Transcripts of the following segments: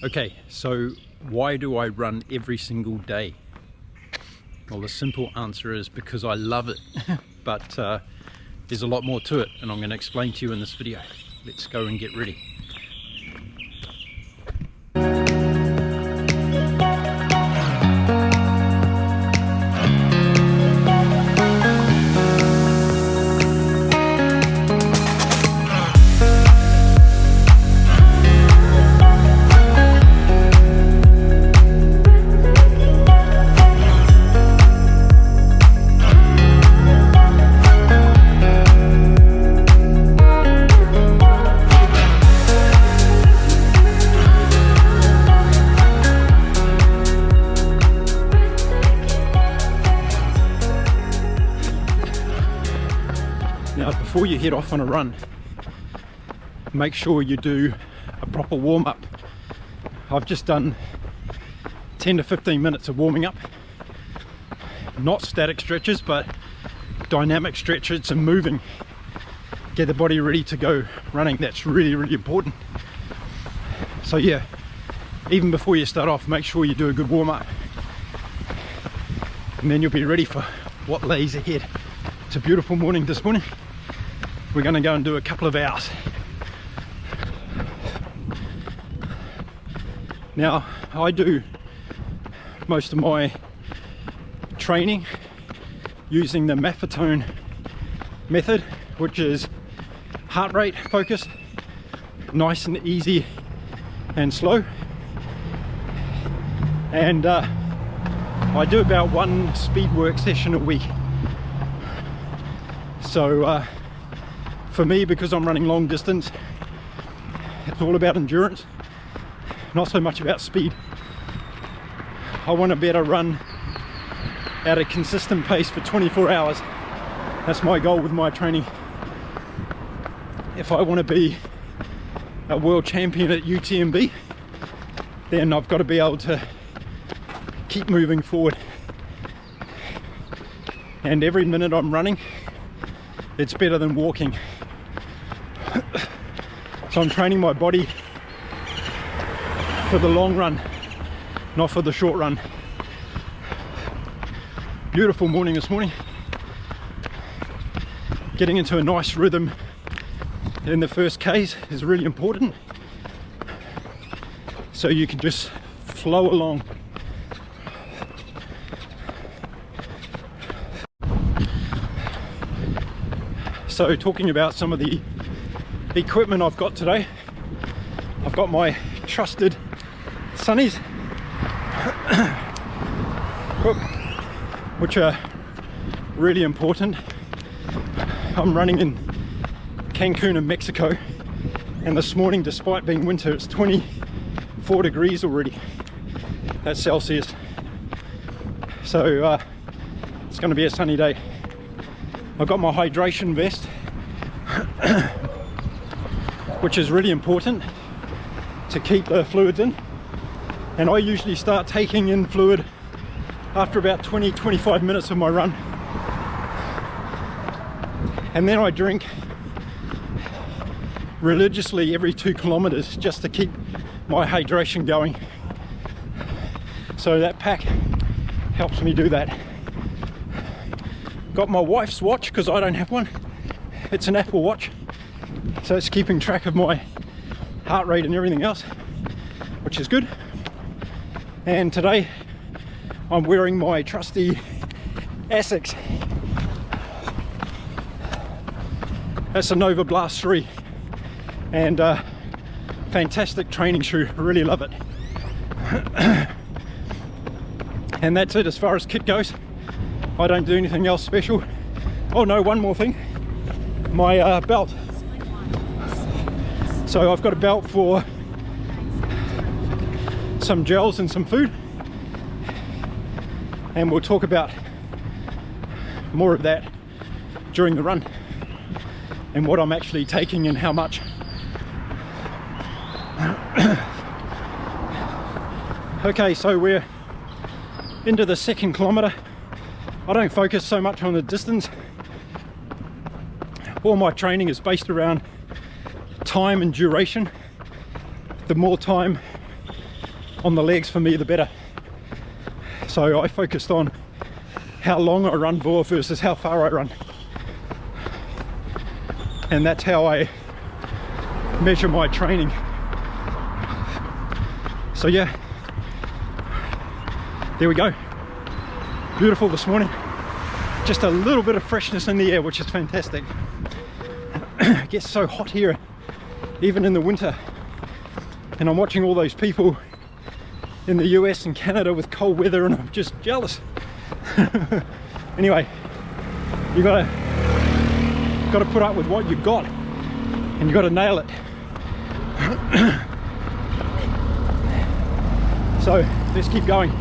Okay, so why do I run every single day? Well, the simple answer is because I love it, but there's a lot more to it, and I'm going to explain to you in this video. Let's go and get ready. Now, before you head off on a run, make sure you do a proper warm-up. I've just done 10 to 15 minutes of warming up. Not static stretches, but dynamic stretches and moving. Get the body ready to go running. That's really, really important. So yeah, even before you start off, make sure you do a good warm-up. And then you'll be ready for what lays ahead. It's a beautiful morning this morning. We're going to go and do a couple of hours. Now, I do most of my training using the Maffetone method, which is heart rate focused, nice and easy and slow. And I do about one speed work session a week. So for me, because I'm running long distance, it's all about endurance, not so much about speed. I want to be able to run at a consistent pace for 24 hours. That's my goal with my training. If I want to be a world champion at UTMB, then I've got to be able to keep moving forward. And every minute I'm running, it's better than walking. So I'm training my body for the long run, not for the short run. Beautiful morning this morning. Getting into a nice rhythm in the first Ks is really important, so you can just flow along. So talking about some of the equipment I've got today, I've got my trusted sunnies, which are really important. I'm running in Cancun in Mexico, and this morning, despite being winter, it's 24 degrees already. That's Celsius. So it's going to be a sunny day. I've got my hydration vest, which is really important to keep the fluids in. And I usually start taking in fluid after about 20-25 minutes of my run. And then I drink religiously every 2 kilometers just to keep my hydration going. So that pack helps me do that. Got my wife's watch because I don't have one. It's an Apple Watch, so it's keeping track of my heart rate and everything else, which is good. And today I'm wearing my trusty Asics. That's a Novablast 3, and fantastic training shoe. I really love it. And that's it as far as kit goes. I don't do anything else special. Oh no, one more thing. My belt. So I've got a belt for some gels and some food, and we'll talk about more of that during the run and what I'm actually taking and how much. Okay, so we're into the 2nd kilometer. I don't focus so much on the distance. All my training is based around time and duration. The more time on the legs for me, the better. So I focused on how long I run for versus how far I run, and that's how I measure my training. So yeah, there we go. Beautiful this morning. Just a little bit of freshness in the air, which is fantastic. It gets so hot here, even in the winter, and I'm watching all those people in the US and Canada with cold weather, and I'm just jealous. Anyway, you gotta put up with what you've got, and you gotta nail it. So let's keep going.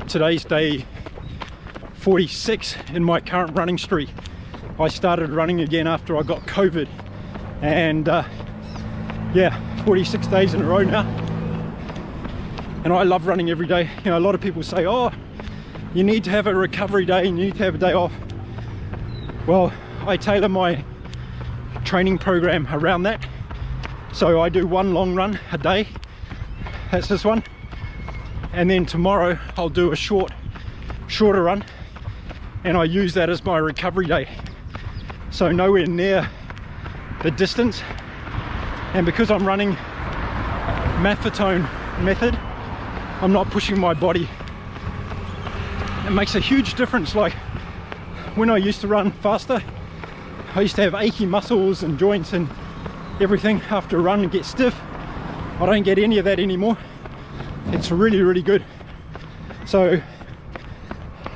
Today's day 46 in my current running streak. I started running again after I got COVID, and yeah, 46 days in a row now. And I love running every day. You know, a lot of people say, oh, you need to have a recovery day, you need to have a day off. Well, I tailor my training program around that. So I do one long run a day. That's this one. And then tomorrow I'll do a shorter run, and I use that as my recovery day. So nowhere near the distance. And because I'm running maffetone method, I'm not pushing my body. It makes a huge difference. Like when I used to run faster, I used to have achy muscles and joints and everything after a run and get stiff. I don't get any of that anymore. It's really, really good. So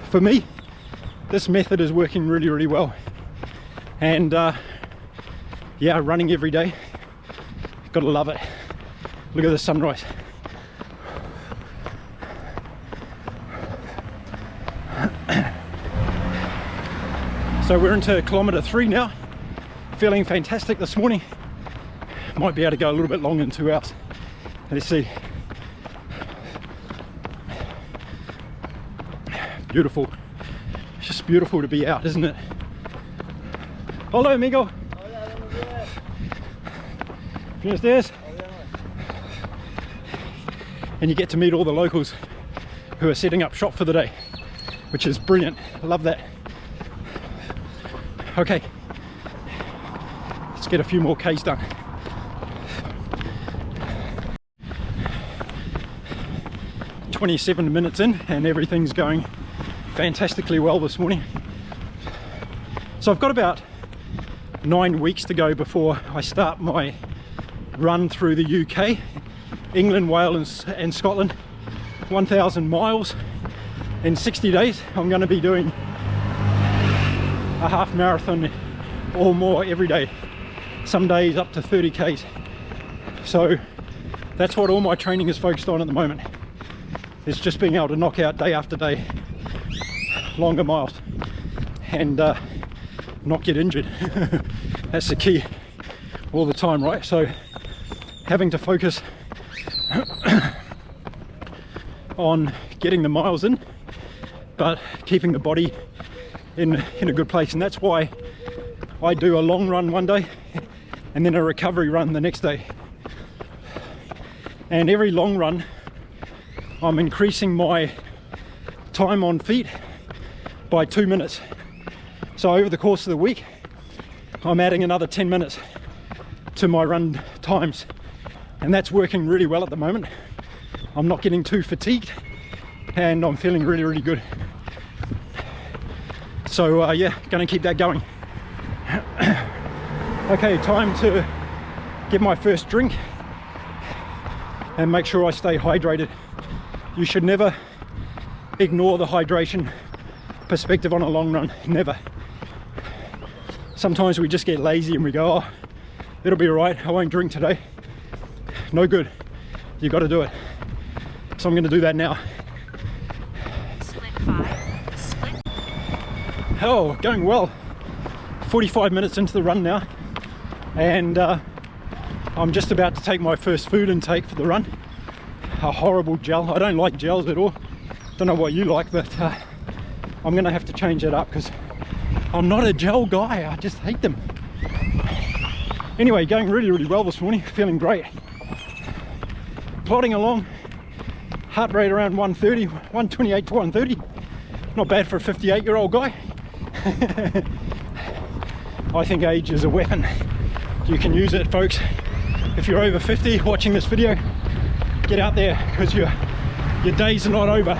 for me, this method is working really, really well. And yeah, running every day, gotta love it. Look at the sunrise. So we're into kilometer 3 now. Feeling fantastic this morning. Might be able to go a little bit longer than 2 hours. Let's see. Beautiful. It's just beautiful to be out, isn't it? Hola, amigo. Hola, buenos días. Buenos días. And you get to meet all the locals who are setting up shop for the day, which is brilliant. I love that. Okay, let's get a few more Ks done. "27 minutes in, and everything's going fantastically well this morning. So I've got about 9 weeks to go before I start my run through the UK, England, Wales and Scotland. 1,000 miles in 60 days. I'm going to be doing a half marathon or more every day, some days up to 30 Ks. So that's what all my training is focused on at the moment. It's just being able to knock out day after day longer miles and not get injured. That's the key all the time, right? So having to focus on getting the miles in, but keeping the body in a good place. And that's why I do a long run one day and then a recovery run the next day. And every long run I'm increasing my time on feet by 2 minutes. So over the course of the week I'm adding another 10 minutes to my run times, and that's working really well at the moment. I'm not getting too fatigued and I'm feeling really, really good. So yeah, gonna keep that going. Okay, time to get my first drink and make sure I stay hydrated. You should never ignore the hydration perspective on a long run, never. Sometimes we just get lazy and we go, oh, it'll be all right, I won't drink today. No good, you got to do it. So I'm going to do that now. Split 5. Split. Oh, going well. 45 minutes into the run now, and I'm just about to take my first food intake for the run. A horrible gel. I don't like gels at all. Don't know what you like, but I'm gonna have to change that up because I'm not a gel guy. I just hate them. Anyway, going really well this morning, feeling great. Plodding along, heart rate around 130, 128 to 130. Not bad for a 58-year-old guy. I think age is a weapon. You can use it, folks. If you're over 50 watching this video, get out there because your days are not over.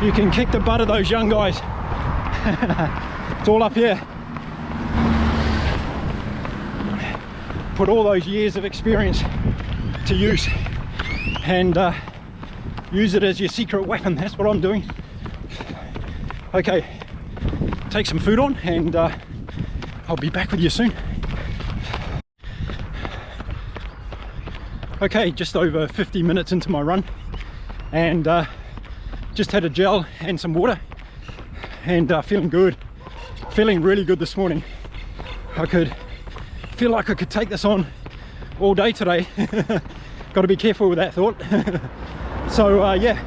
You can kick the butt of those young guys. It's all up here. Put all those years of experience to use and use it as your secret weapon. That's what I'm doing. Okay, take some food on and I'll be back with you soon. Okay, just over 50 minutes into my run and just had a gel and some water and feeling good, feeling really good this morning. I feel like I could take this on all day today. Got to be careful with that thought. So yeah,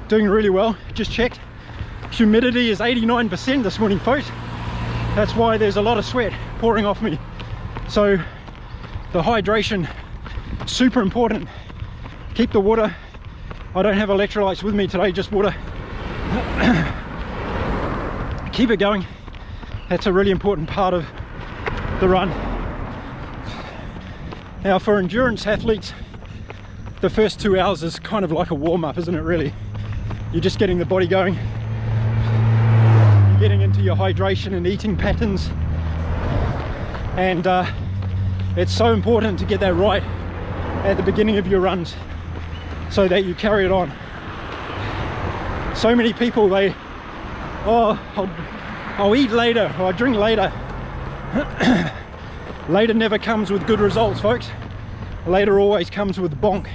doing really well. Just checked, humidity is 89% this morning, folks. That's why there's a lot of sweat pouring off me. So the hydration, super important. Keep the water. I don't have electrolytes with me today, just water. Keep it going. That's a really important part of the run. Now for endurance athletes, the first 2 hours is kind of like a warm-up, isn't it really? You're just getting the body going. You're getting into your hydration and eating patterns. And it's so important to get that right at the beginning of your runs so that you carry it on. So many people, I'll eat later, or I drink later. Later never comes with good results, folks. Later always comes with bonk.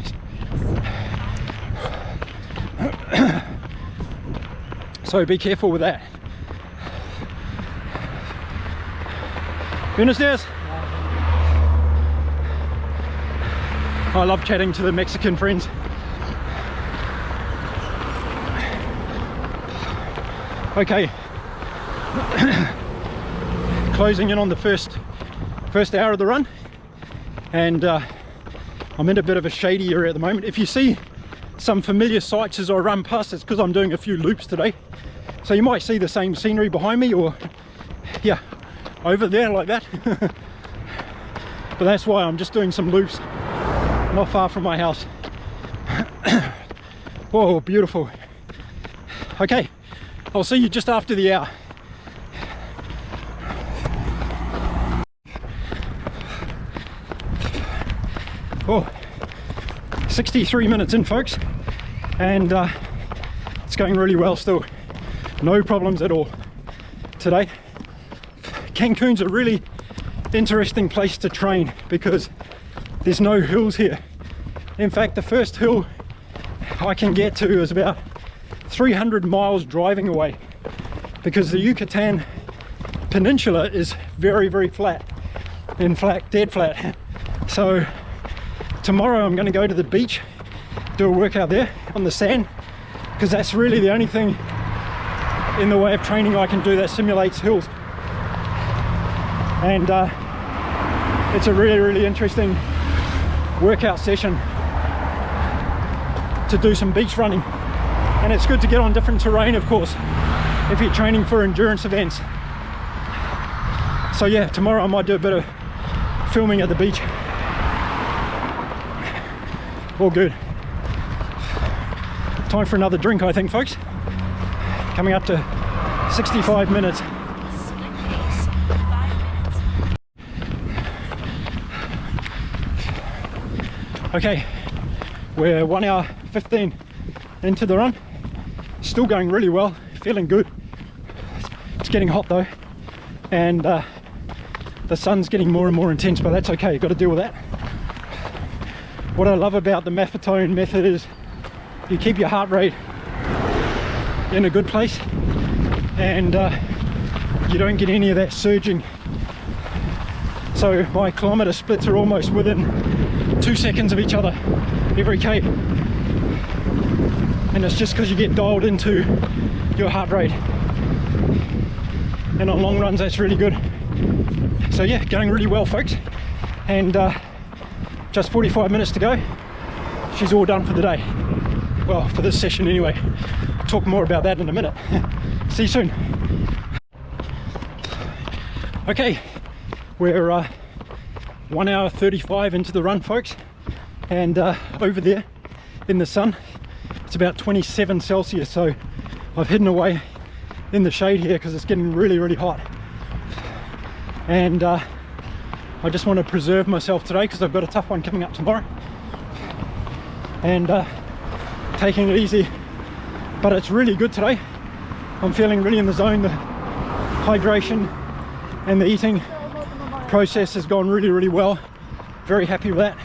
So be careful with that. Buenos dias. I love chatting to the Mexican friends. Okay. Closing in on the first hour of the run, and I'm in a bit of a shady area at the moment. If you see some familiar sights as I run past, it's because I'm doing a few loops today. So you might see the same scenery behind me, or yeah, over there like that. But that's why I'm just doing some loops not far from my house. Whoa, beautiful. Okay, I'll see you just after the hour. Oh, 63 minutes in, folks, and it's going really well still. No problems at all today. Cancun's a really interesting place to train because there's no hills here. In fact, the first hill I can get to is about 300 miles driving away because the Yucatan Peninsula is very flat. In fact, dead flat. So tomorrow I'm going to go to the beach, do a workout there on the sand, because that's really the only thing in the way of training I can do that simulates hills. And it's a really interesting workout session to do some beach running, and it's good to get on different terrain, of course, if you're training for endurance events. So yeah, tomorrow I might do a bit of filming at the beach. All good. Time for another drink, I think, folks. Coming up to 65 minutes. Okay, we're 1 hour 15 into the run. Still going really well, feeling good. It's getting hot though, and the sun's getting more and more intense, but that's okay, got to deal with that. What I love about the Maffetone method is you keep your heart rate in a good place, and you don't get any of that surging. So my kilometer splits are almost within 2 seconds of each other every K, and it's just because you get dialed into your heart rate, and on long runs that's really good. So yeah, going really well, folks, and just 45 minutes to go. She's all done for the day, well, for this session anyway. I'll talk more about that in a minute. See you soon. Okay, we're 1 hour 35 into the run, folks, and over there in the sun it's about 27 Celsius, so I've hidden away in the shade here because it's getting really hot, and I just want to preserve myself today because I've got a tough one coming up tomorrow, and taking it easy, but it's really good today. I'm feeling really in the zone. The hydration and the eating process has gone really well. Very happy with that.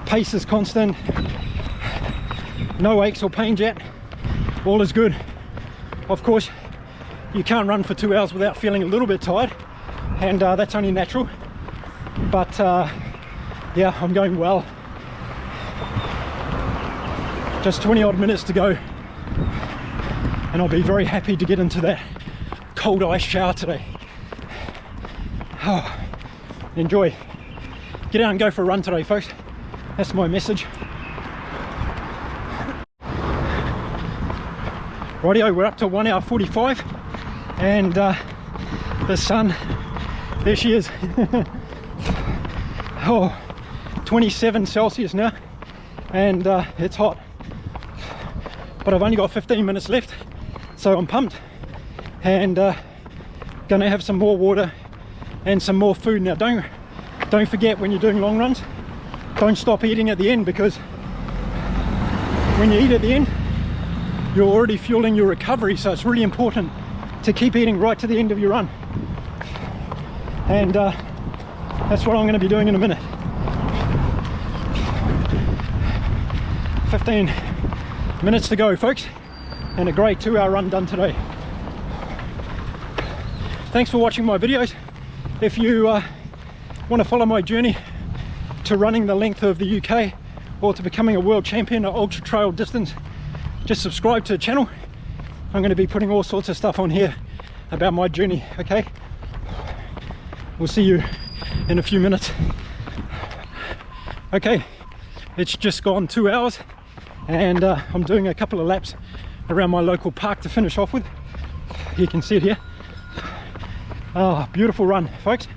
Pace is constant, no aches or pains yet, all is good. Of course you can't run for 2 hours without feeling a little bit tired, and that's only natural, but yeah, I'm going well. Just 20 odd minutes to go, and I'll be very happy to get into that cold ice shower today. Oh, enjoy. Get out and go for a run today, folks. That's my message. Rightio, we're up to 1 hour 45, and the sun, there she is. Oh, 27 Celsius now, and it's hot, but I've only got 15 minutes left, so I'm pumped, and gonna have some more water and some more food. Now don't forget, when you're doing long runs, don't stop eating at the end, because when you eat at the end you're already fueling your recovery, so it's really important to keep eating right to the end of your run, and that's what I'm going to be doing in a minute. 15 minutes to go, folks, and a great 2 hour run done today. Thanks for watching my videos. If you want to follow my journey to running the length of the UK, or to becoming a world champion at ultra trail distance, just subscribe to the channel. I'm going to be putting all sorts of stuff on here about my journey. Okay, we'll see you in a few minutes. Okay, it's just gone 2 hours, and I'm doing a couple of laps around my local park to finish off with. You can see it here. Oh, beautiful run, folks.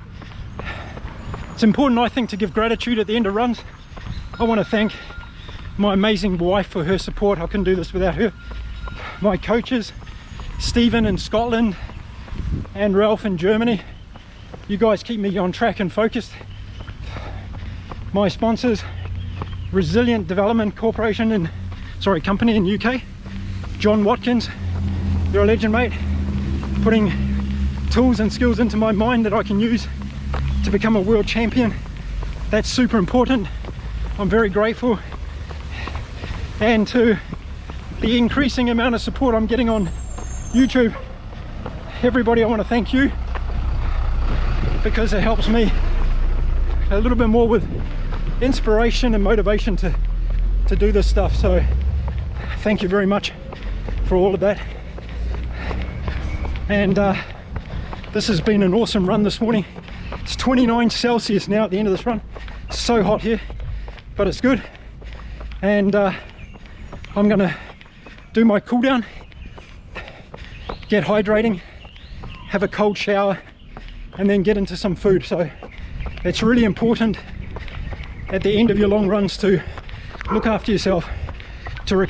It's important, I think, to give gratitude at the end of runs. I want to thank my amazing wife for her support. I couldn't do this without her. My coaches, Stephen in Scotland and Ralph in Germany. You guys keep me on track and focused. My sponsors, Resilient Development Corporation and company in UK. John Watkins, you're a legend, mate. Putting tools and skills into my mind that I can use to become a world champion. That's super important. I'm very grateful. And to the increasing amount of support I'm getting on YouTube, everybody, I want to thank you, because it helps me a little bit more with inspiration and motivation to do this stuff. So thank you very much for all of that. And this has been an awesome run this morning. It's 29 Celsius now at the end of this run. It's so hot here, but it's good. And I'm gonna do my cool down, get hydrating, have a cold shower, and then get into some food. So it's really important at the end of your long runs to look after yourself. You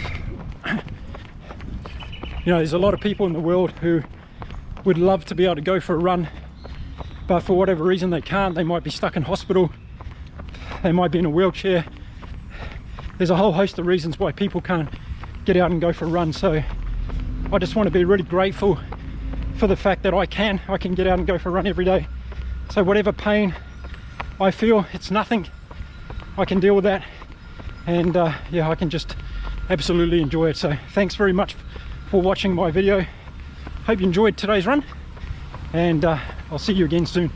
know, there's a lot of people in the world who would love to be able to go for a run, but for whatever reason they can't. They might be stuck in hospital, they might be in a wheelchair. There's a whole host of reasons why people can't get out and go for a run. So I just want to be really grateful for the fact that I can get out and go for a run every day. So whatever pain I feel, it's nothing. I can deal with that, and yeah, I can just absolutely enjoy it. So thanks very much for watching my video. Hope you enjoyed today's run, and I'll see you again soon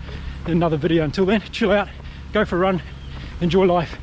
in another video. Until then, chill out, go for a run, enjoy life.